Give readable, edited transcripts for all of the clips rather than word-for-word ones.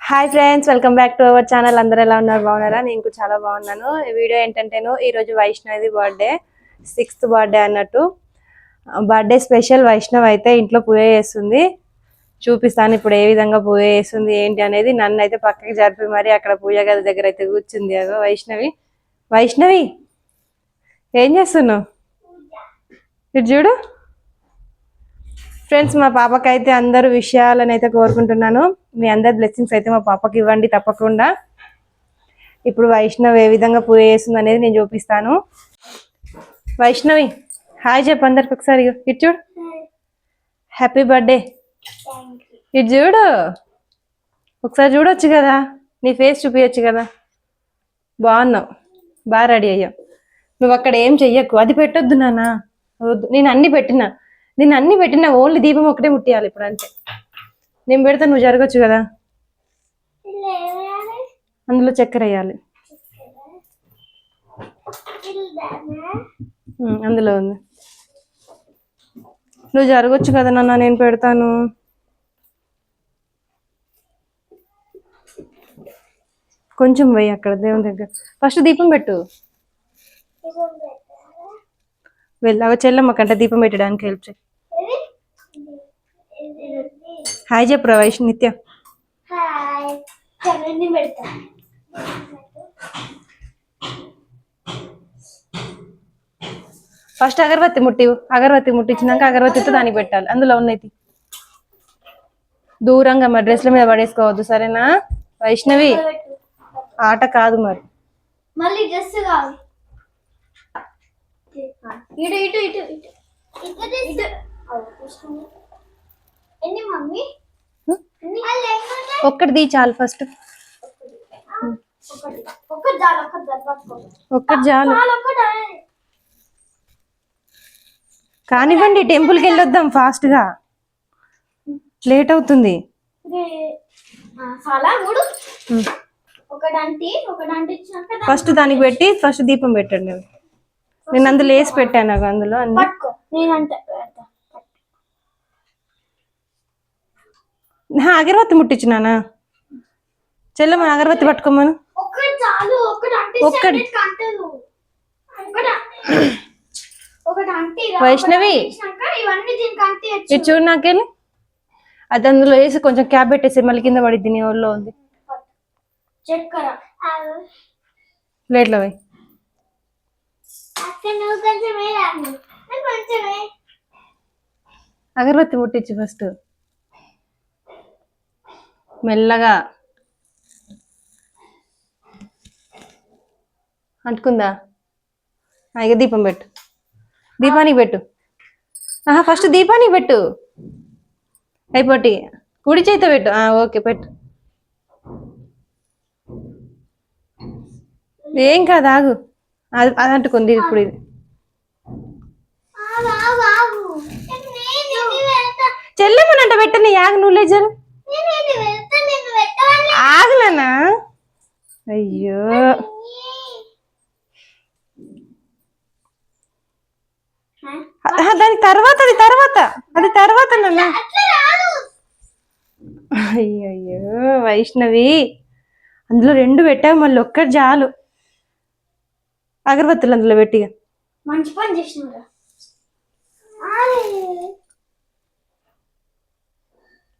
Hi friends, welcome back to our channel. అందరూ ఎలా ఉన్నారు? బాగున్నారా? నేను చాలా బాగున్నాను. ఈ వీడియో ఏంటంటేను ఈరోజు వైష్ణవి బర్త్డే, 6th బర్త్డే అన్నట్టు. బర్త్డే స్పెషల్ వైష్ణవ్ అయితే ఇంట్లో పూజ చేస్తుంది. చూపిస్తాను ఇప్పుడు ఏ విధంగా పూజ చేస్తుంది ఏంటి అనేది. నన్ను అయితే పక్కకి జరిపి మరి అక్కడ పూజ గది దగ్గర అయితే కూర్చుంది. అదో వైష్ణవి. వైష్ణవి ఏం చేస్తున్నావు? ఇటు చూడు ఫ్రెండ్స్. మా పాపకైతే అందరూ విషయాలను అయితే కోరుకుంటున్నాను. మీ అందరి బ్లెస్సింగ్స్ అయితే మా పాపకి ఇవ్వండి తప్పకుండా. ఇప్పుడు వైష్ణవి ఏ విధంగా పూజ చేస్తుంది అనేది నేను చూపిస్తాను. వైష్ణవి హాయ్ చెప్పు అందరికి ఒకసారి. ఇటు చూడు, హ్యాపీ బర్త్డే. ఇటు చూడు ఒకసారి, చూడొచ్చు కదా, నీ ఫేస్ చూపించచ్చు కదా. బాగున్నావు, బాగా రెడీ అయ్యావు. నువ్వు అక్కడ ఏం చెయ్యకు, అది పెట్టొద్దు నాన్న. నేను అన్ని పెట్టినా ఓన్లీ దీపం ఒకటే ముట్టియాలి ఇప్పుడు అంతే. నేను పెడతా, నువ్వు జరగచ్చు కదా. అందులో చక్కెర వేయాలి, అందులో ఉంది. నువ్వు జరగచ్చు కదా నాన్న, నేను పెడతాను. కొంచెం పోయి అక్కడ దేవుని దగ్గర ఫస్ట్ దీపం పెట్టు. వెళ్ళావా చెల్లమ్మ కంటే దీపం పెట్టడానికి హెల్ప్ చేయి. హాయ్ చెప్పు వైష్ నిత్య. ఫస్ట్ అగరబత్తి ముట్టించినాక అగరబత్తితో దానికి పెట్టాలి. అందులో ఉన్నది దూరంగా మా డ్రెస్ల మీద పడేసుకోవద్దు, సరేనా? వైష్ణవి ఆట కాదు మరి. మళ్ళీ డ్రెస్ కాదు. ఇటు ఇటు ఇటు ఇటు ఎన్ని మమ్మీ? ఒక్కటి దీ చాలు ఫస్ట్. ఒక్కటి చాలు. కానివ్వండి, టెంపుల్కి వెళ్ళొద్దాం ఫాస్ట్ గా, లేట్ అవుతుంది. ఫస్ట్ దానికి పెట్టి ఫస్ట్ దీపం పెట్టండి. నేను అందులో వేసి పెట్టాను అందులో అన్ని. అగరబత్తి ముట్టించినానా చెల్లెమ్మ? అగరబత్తి పట్టుకోమను. ఒక్కటి వైష్ణవి ఇది చూడు నాకెళ్ళి. అది అందులో వేసి కొంచెం క్యాబ్ పెట్టేసి మళ్ళీ కింద పడిద్ది. నీ ఊళ్ళో ఉంది ప్లేట్లో పోయి. అగరబత్తి ముట్టించు ఫస్ట్ మెల్లగా. అంటుకుందా? ఇక దీపం పెట్టు, దీపానికి పెట్టు. ఫస్ట్ దీపానికి పెట్టు. అయిపోటి కుడి చేతితో పెట్టు. ఓకే పెట్టు. ఏం కాదు, ఆగు. అది అంటుకుంది ఇప్పుడు. ఇది చెల్లెమ్మనంట పెట్టని. ఆగు, నువ్వు లేజరు. ఆగులనా? అయ్యో దాని తర్వాత అది తర్వాత నాన్న. అయ్యో వైష్ణవి, అందులో 2 పెట్టావు, మళ్ళీ ఒక్కటి చాలు. అగరబత్తులు అందులో పెట్టిగా. మంచి పని చేసినా.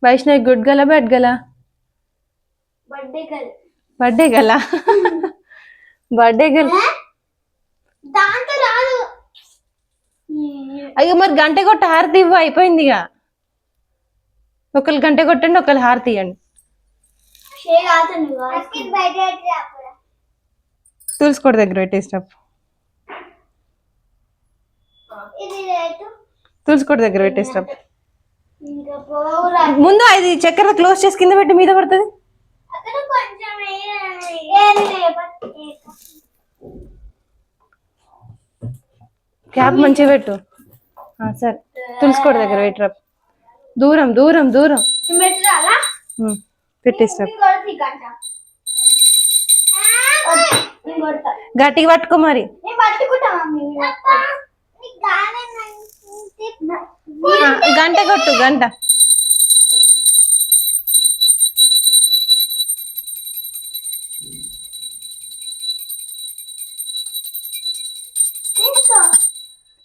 వైష్ణవి గుడ్ గల బ్యాడ్ గల? బర్త్డే గల. బర్త్డే గల. అయ్యో మరి గంట కొట్ట హారతి ఇవ్వ, అయిపోయింది ఇక. ఒకళ్ళు గంట కొట్టండి, ఒకళ్ళు హారతి ఇవ్వండి. తులసికోట దగ్గర పెట్టేసినప్పుడు, తులసికోట దగ్గర పెట్టేసినప్పుడు ముందు అది చక్కెర క్లోజ్ చేసి కింద పెట్టి మీద పడుతుంది. క్యాప్ మంచిగా పెట్టు. సరే తులసికోట దగ్గర పెట్టరా. దూరం దూరం దూరం పెట్టేసినప్పుడు గట్టిగా పట్టుకో మరి. గంట కొట్టు, గంట.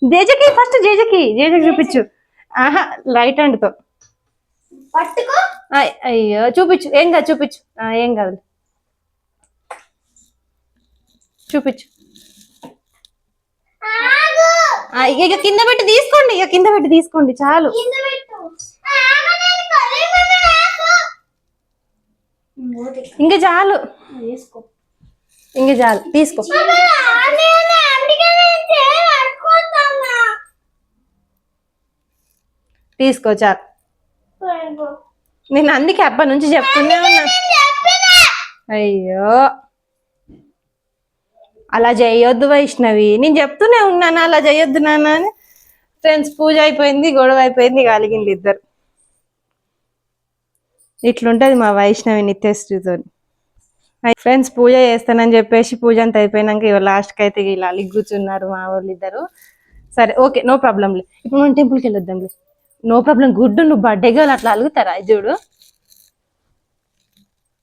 జేజకి ఫస్ట్ జేజకి చూపించు. ఆహా రైట్ హ్యాండ్తో. పట్టుకో. అయ్యో చూపించు, ఏం కాదు చూపించు. ఏం కాదు చూపించు. ఆగు. ఇక కింద పెట్టి తీసుకోండి, ఇక కింద పెట్టి తీసుకోండి చాలు. కింద పెట్టు. ఆగు, నేను కలే ఆగు. ఇంక చాలు, వేసుకో. ఇంక చాలు తీసుకో. తీసుకో చాలు. నేను అందుకే అప్పటి నుంచి చెప్తూనే ఉన్నా. అయ్యో అలా చేయొద్దు వైష్ణవి, నేను చెప్తూనే ఉన్నాను అలా చేయొద్దు నాన్న అని. ఫ్రెండ్స్ పూజ అయిపోయింది, గొడవ అయిపోయింది, కలిగింది ఇద్దరు. ఇట్లుంటది మా వైష్ణవి నిత్యశ్రీతో. ఫ్రెండ్స్ పూజ చేస్తానని చెప్పేసి పూజ అంతా అయిపోయినాక ఇవాళ లాస్ట్కి అయితే ఇలా అలిగి కూర్చున్నారు మా వాళ్ళు ఇద్దరు. సరే ఓకే నో ప్రాబ్లంలే, ఇప్పుడు మనం టెంపుల్కి వెళ్ళొద్దాంలే. No problem good. నువ్వు బర్త్డే గర్ల్ అట్లా అలుగుతారా? చూడు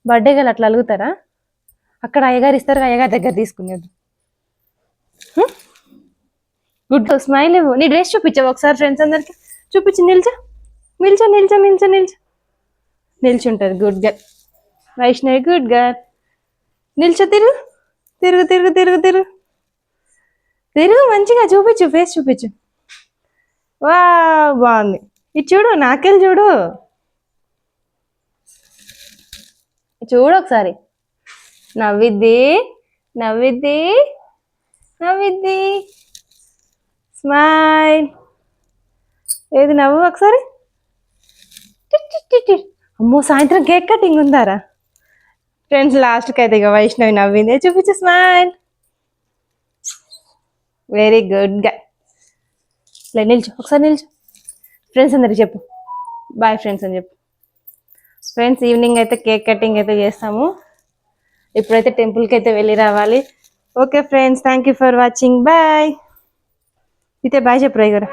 బర్త్డే గర్ల్ అట్లా అలుగుతారా? అక్కడ అయ్యగారు ఇస్తారు, అయ్యగారి దగ్గర తీసుకునేది. గుడ్ స్మైల్ ఇవ్వు. నీ డ్రెస్ చూపించావు ఒకసారి ఫ్రెండ్స్ అందరికి చూపించి. నిల్చో నిల్చో నిల్చో నిల్చో నిల్చో నిల్చుంటుంది good girl Vaishnavi, good girl. నిల్చో, తిరుగు తిరుగు తిరుగు తిరుగు తిరుగు తిరుగు, మంచిగా చూపించు, ఫేస్ చూపించు. వా బాగుంది. ఇది చూడు, నాకెళ్ళి చూడు, చూడు ఒకసారి. నవ్విద్ది నవ్విద్ది నవ్విద్ది, స్మైల్. ఏది నవ్వు ఒకసారి. అమ్మో సాయంత్రం కేక్ కటింగ్ ఉందారా? ఫ్రెండ్స్ లాస్ట్కి అయితే ఇక వైష్ణవి నవ్వింది. చూపించు స్మైల్. వెరీ గుడ్ గా. నిల్చు ఒకసారి నిల్చు. ఫ్రెండ్స్ అందరికి చెప్పు బాయ్ ఫ్రెండ్స్ అని చెప్పు. ఫ్రెండ్స్ ఈవినింగ్ అయితే కేక్ కటింగ్ అయితే చేస్తాము. ఇప్పుడైతే టెంపుల్కి అయితే వెళ్ళి రావాలి. Okay friends, thank you for watching. Bye. అయితే బాయ్ చెప్పు రాయ్ గారు.